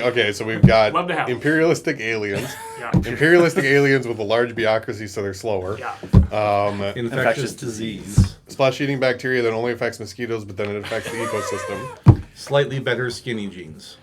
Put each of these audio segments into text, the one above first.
Okay, so we've got Love to have 'em. imperialistic aliens. Yeah. Imperialistic aliens with a large bureaucracy, so they're slower. Yeah. Infectious disease. Flesh-eating bacteria that only affects mosquitoes, but then it affects the ecosystem. Slightly better skinny jeans.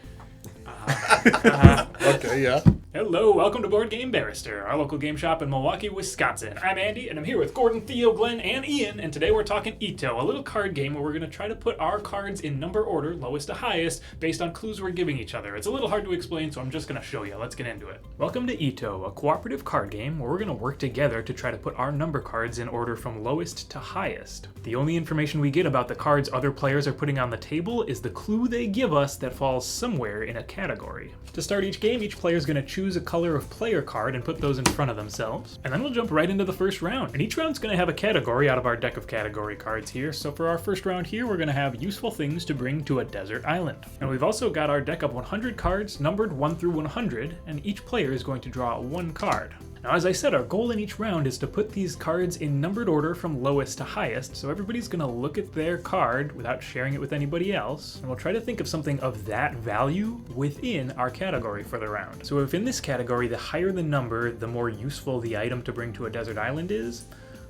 Okay, yeah. Hello, welcome to Board Game Barrister, our local game shop in Milwaukee, Wisconsin. I'm Andy, and I'm here with Gordon, Theo, Glenn, and Ian, and today we're talking Ito, a little card game where we're going to try to put our cards in number order, lowest to highest, based on clues we're giving each other. It's a little hard to explain, so I'm just going to show you. Let's get into it. Welcome to Ito, a cooperative card game where we're going to work together to try to put our number cards in order from lowest to highest. The only information we get about the cards other players are putting on the table is the clue they give us that falls somewhere in a category. To start each game, each player is going to choose a color of player card and put those in front of themselves. And then we'll jump right into the first round. And each round's going to have a category out of our deck of category cards here. So for our first round here, we're going to have useful things to bring to a desert island. And we've also got our deck of 100 cards numbered 1 through 100, and each player is going to draw one card. Now, as I said, our goal in each round is to put these cards in numbered order from lowest to highest, so everybody's going to look at their card without sharing it with anybody else, and we'll try to think of something of that value within our category for the round. So if in this category, the higher the number, the more useful the item to bring to a desert island is,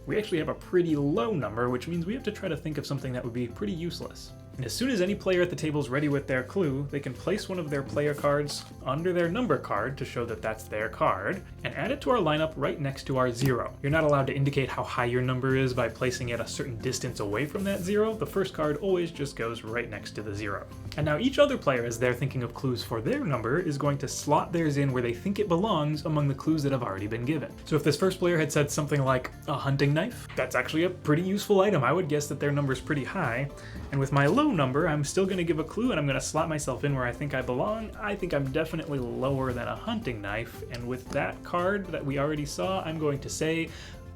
we actually have a pretty low number, which means we have to try to think of something that would be pretty useless. And as soon as any player at the table is ready with their clue, they can place one of their player cards under their number card to show that that's their card, and add it to our lineup right next to our 0. You're not allowed to indicate how high your number is by placing it a certain distance away from that 0. The first card always just goes right next to the 0. And now each other player, as they're thinking of clues for their number, is going to slot theirs in where they think it belongs among the clues that have already been given. So if this first player had said something like a hunting knife, that's actually a pretty useful item. I would guess that their number is pretty high. And with my low number, I'm still going to give a clue and I'm going to slot myself in where I think I belong. I think I'm definitely lower than a hunting knife. And with that card that we already saw, I'm going to say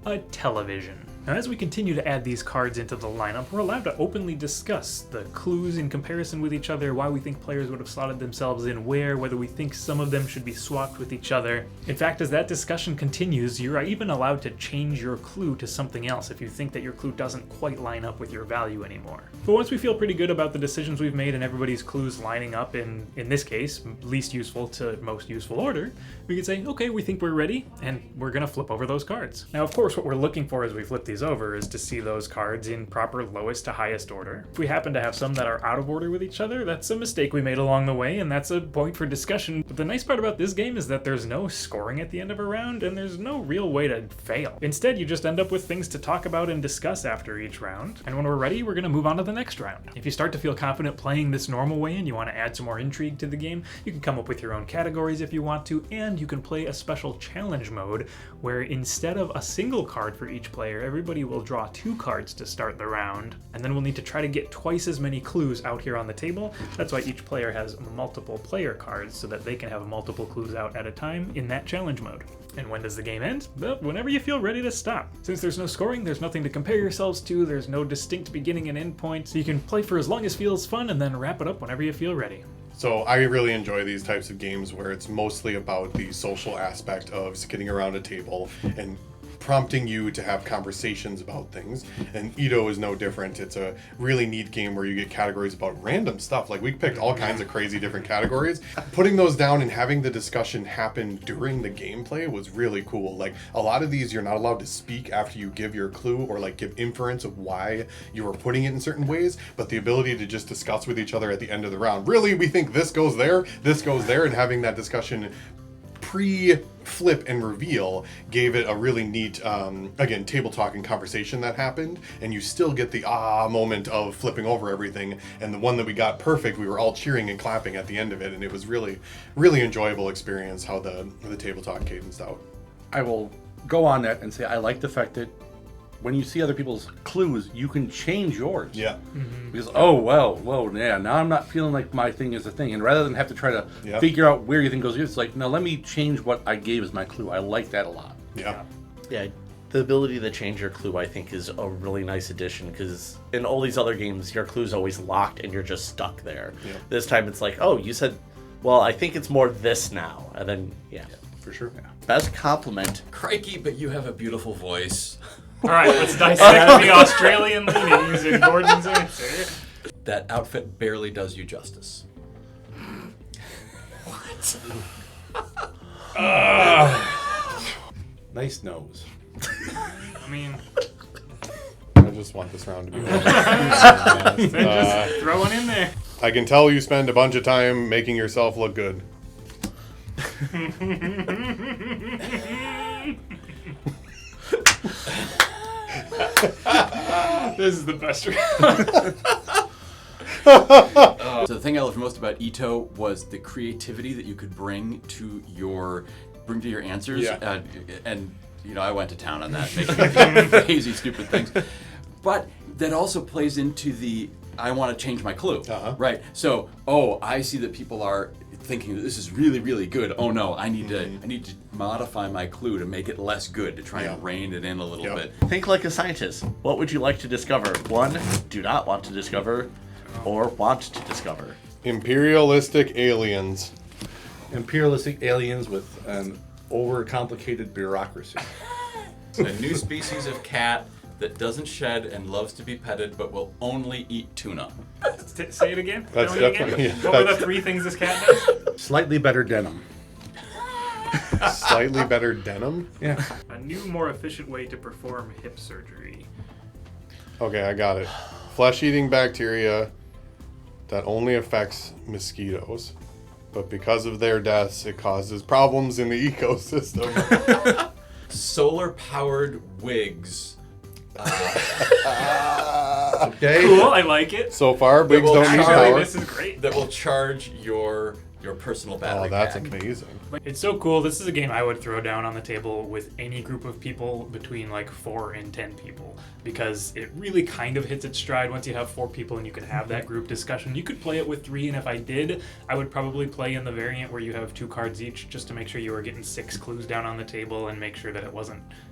a television. Now, as we continue to add these cards into the lineup, we're allowed to openly discuss the clues in comparison with each other, why we think players would have slotted themselves in where, whether we think some of them should be swapped with each other. In fact, as that discussion continues, you're even allowed to change your clue to something else if you think that your clue doesn't quite line up with your value anymore. But once we feel pretty good about the decisions we've made and everybody's clues lining up in this case, least useful to most useful order, we can say, okay, we think we're ready, and we're going to flip over those cards. Now, of course, what we're looking for as we flip these over is to see those cards in proper lowest to highest order. If we happen to have some that are out of order with each other, that's a mistake we made along the way, and that's a point for discussion. But the nice part about this game is that there's no scoring at the end of a round, and there's no real way to fail. Instead, you just end up with things to talk about and discuss after each round. And when we're ready, we're going to move on to the next round. If you start to feel confident playing this normal way and you want to add some more intrigue to the game, you can come up with your own categories if you want to, and you can play a special challenge mode where instead of a single card for each player, everybody will draw 2 cards to start the round, and then we'll need to try to get twice as many clues out here on the table. That's why each player has multiple player cards so that they can have multiple clues out at a time in that challenge mode. And when does the game end? Well, whenever you feel ready to stop. Since there's no scoring, there's nothing to compare yourselves to, there's no distinct beginning and end point, so you can play for as long as feels fun and then wrap it up whenever you feel ready. So I really enjoy these types of games where it's mostly about the social aspect of sitting around a table and prompting you to have conversations about things, and Ito is no different. It's a really neat game where you get categories about random stuff. Like, we picked all kinds of crazy different categories. Putting those down and having the discussion happen during the gameplay was really cool. Like, a lot of these you're not allowed to speak after you give your clue or like give inference of why you were putting it in certain ways, but the ability to just discuss with each other at the end of the round, really, we think this goes there, and having that discussion pre-flip and reveal gave it a really neat, again, table talk and conversation that happened, and you still get the moment of flipping over everything. And the one that we got perfect, we were all cheering and clapping at the end of it, and it was really, really enjoyable experience how the table talk cadenced out. I will go on that and say I like the fact that when you see other people's clues, you can change yours. Yeah. Mm-hmm. Because, now I'm not feeling like my thing is a thing. And rather than have to try to figure out where your thing goes, it's like, no, let me change what I gave as my clue. I like that a lot. Yeah. Yeah. The ability to change your clue, I think, is a really nice addition, because in all these other games, your clue's always locked and you're just stuck there. Yeah. This time it's like, oh, you said, well, I think it's more this now. And then, for sure. Yeah. Best compliment. Crikey, but you have a beautiful voice. All right, let's dissect the Australian leanings in Gordon's answer. That outfit barely does you justice. Nice nose. I mean, I just want this round to be over. then just throw one in there. I can tell you spend a bunch of time making yourself look good. This is the best round. So the thing I loved most about Ito was the creativity that you could bring to your answers. Yeah. And you know, I went to town on that, making crazy, stupid things. But that also plays into the I want to change my clue, right? So, I see that people are thinking that this is really, really good. Oh no, I need to modify my clue to make it less good, to try and rein it in a little bit. Think like a scientist. What would you like to discover? One, do not want to discover, or want to discover. Imperialistic aliens. Imperialistic aliens with an overcomplicated bureaucracy. A new species of cat that doesn't shed and loves to be petted, but will only eat tuna. Say it again. That's Tell me definitely- again. yeah, What were the that's- 3 things this cat does? Slightly better denim. Slightly better denim? Yeah. A new, more efficient way to perform hip surgery. Okay, I got it. Flesh-eating bacteria that only affects mosquitoes. But because of their deaths, it causes problems in the ecosystem. Solar-powered wigs. Okay. Cool, I like it. So far, bigs will don't need charge- Actually, power. this is great. That will charge your personal battery Oh, that's pack. amazing. It's so cool. This is a game I would throw down on the table with any group of people between like 4 and 10 people, because it really kind of hits its stride once you have 4 people and you can have that group discussion. You could play it with 3, and if I did, I would probably play in the variant where you have 2 cards each, just to make sure you were getting 6 clues down on the table and make sure that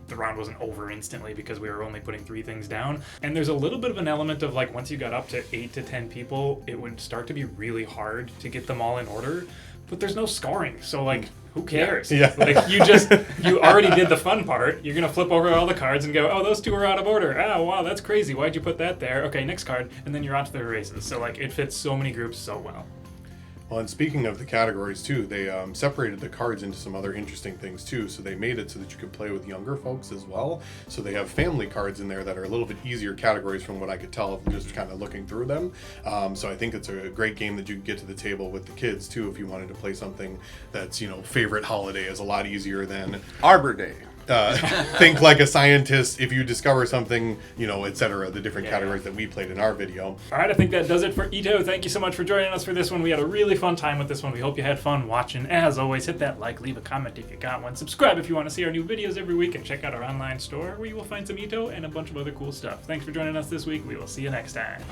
the round wasn't over instantly because we were only putting 3 things down. And there's a little bit of an element of like once you got up to 8 to 10 people, it would start to be really hard to get them all in order. But there's no scoring, so like, who cares? Yeah. Like, you already did the fun part. You're gonna flip over all the cards and go, oh, those 2 are out of order. Oh, wow, that's crazy. Why'd you put that there? Okay, next card, and then you're on to the races. So like, it fits so many groups so well. Well, and speaking of the categories too, they separated the cards into some other interesting things too. So they made it so that you could play with younger folks as well. So they have family cards in there that are a little bit easier categories from what I could tell just kind of looking through them. So I think it's a great game that you can get to the table with the kids too if you wanted to play something that's, favorite holiday is a lot easier than Arbor Day. think like a scientist if you discover something, etc. The different categories that we played in our video. All right, I think that does it for Ito. Thank you so much for joining us for this one. We had a really fun time with this one. We hope you had fun watching. As always, hit that like, leave a comment if you got one. Subscribe if you want to see our new videos every week, and check out our online store where you will find some Ito and a bunch of other cool stuff. Thanks for joining us this week. We will see you next time.